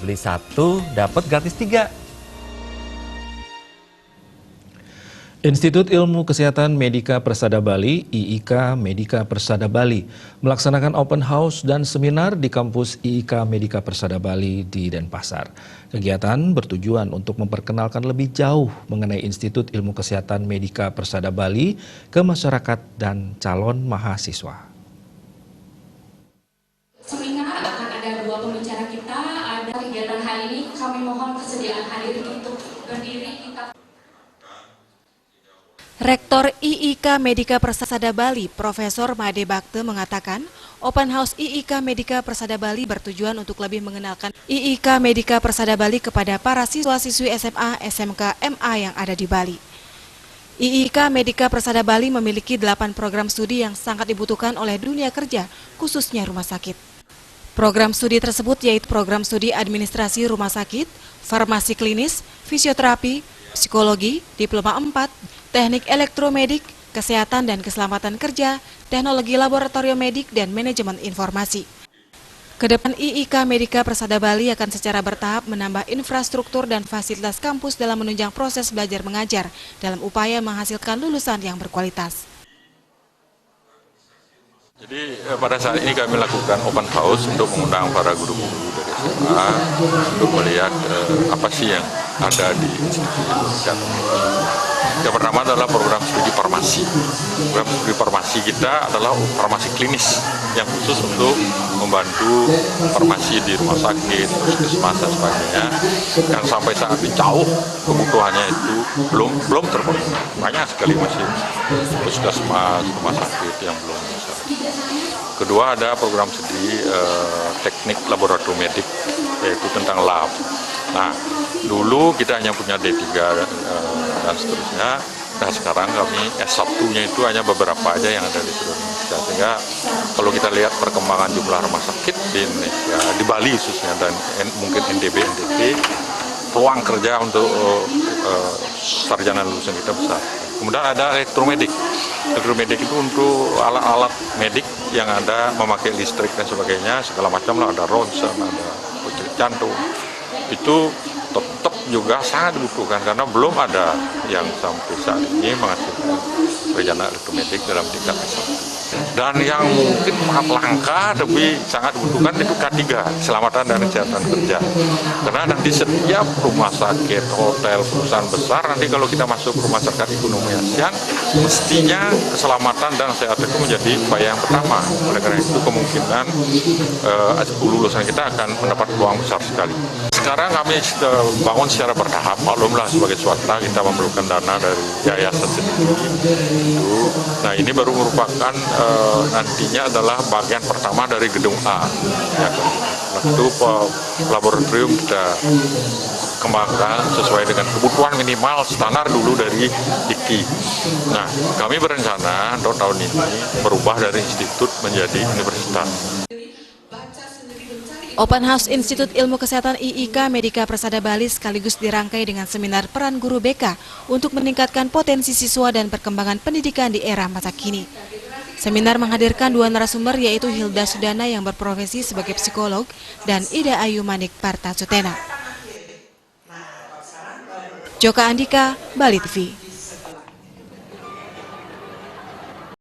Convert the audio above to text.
Beli 1 dapat gratis 3. Institut Ilmu Kesehatan Medika Persada Bali, IIK Medika Persada Bali, melaksanakan open house dan seminar di kampus IIK Medika Persada Bali di Denpasar. Kegiatan bertujuan untuk memperkenalkan lebih jauh mengenai Institut Ilmu Kesehatan Medika Persada Bali ke masyarakat dan calon mahasiswa. Seminar akan ada 2 pembicara kita, ada kegiatan hari ini, kami mohon kesediaan hadir untuk berdiri kita. Rektor IIK Medika Persada Bali, Profesor Made Bakte mengatakan, Open House IIK Medika Persada Bali bertujuan untuk lebih mengenalkan IIK Medika Persada Bali kepada para siswa-siswi SMA, SMK, MA yang ada di Bali. IIK Medika Persada Bali memiliki 8 program studi yang sangat dibutuhkan oleh dunia kerja, khususnya rumah sakit. Program studi tersebut yaitu program studi administrasi rumah sakit, farmasi klinis, fisioterapi, psikologi, diploma 4, teknik elektromedik, kesehatan dan keselamatan kerja, teknologi laboratorium medik, dan manajemen informasi. Kedepan IIK Medika Persada Bali akan secara bertahap menambah infrastruktur dan fasilitas kampus dalam menunjang proses belajar mengajar dalam upaya menghasilkan lulusan yang berkualitas. Jadi pada saat ini kami lakukan open house untuk mengundang para guru-guru dari SMA untuk melihat apa sih yang ada di Institut Ilmu Kesehatan. Yang pertama adalah program studi farmasi. Program studi farmasi kita adalah farmasi klinis yang khusus untuk membantu farmasi di rumah sakit, puskesmas dan sebagainya. Yang sampai saat ini jauh kebutuhannya itu belum terpenuhi. Banyak sekali masih puskesmas, rumah sakit yang belum bisa. Kedua ada program studi teknik laboratorium medik, yaitu tentang lab. Nah, dulu kita hanya punya D3 dan seterusnya. Nah, sekarang kami S1-nya itu hanya beberapa aja yang ada di seluruh Indonesia. Sehingga kalau kita lihat perkembangan jumlah rumah sakit di Indonesia, di Bali khususnya, dan mungkin NTB, peluang kerja untuk sarjana lulusan kita besar. Kemudian ada elektromedik. Elektromedik itu untuk alat-alat medik yang ada memakai listrik dan sebagainya, segala macam lah, ada ronsen, ada jantung. Itu tetap juga sangat dibutuhkan karena belum ada yang sampai saat ini menghasilkan sarjana elektromedik dalam tingkat S1. Dan yang mungkin sangat langka tapi sangat dibutuhkan itu K3, keselamatan dan kesehatan kerja. Karena nanti setiap rumah sakit, hotel, perusahaan besar, nanti kalau kita masuk rumah sakit ekonomi ASEAN, mestinya keselamatan dan kesehatan itu menjadi upaya yang pertama. Oleh karena itu kemungkinan lulusan kita akan mendapat peluang besar sekali. Sekarang kami bangun secara bertahap, maklumlah sebagai swasta kita memerlukan dana dari yayasan sendiri. Nah, ini baru merupakan nantinya adalah bagian pertama dari gedung A. Ya, itu laboratorium kita kembangkan sesuai dengan kebutuhan minimal standar dulu dari IKI. Nah, kami berencana untuk tahun ini berubah dari institut menjadi universitas. Open House Institut Ilmu Kesehatan IIK Medika Persada Bali sekaligus dirangkai dengan seminar peran guru BK untuk meningkatkan potensi siswa dan perkembangan pendidikan di era masa kini. Seminar menghadirkan 2 narasumber yaitu Hilda Sudana yang berprofesi sebagai psikolog dan Ida Ayu Manik Partasutena. Joka Andika, Bali TV.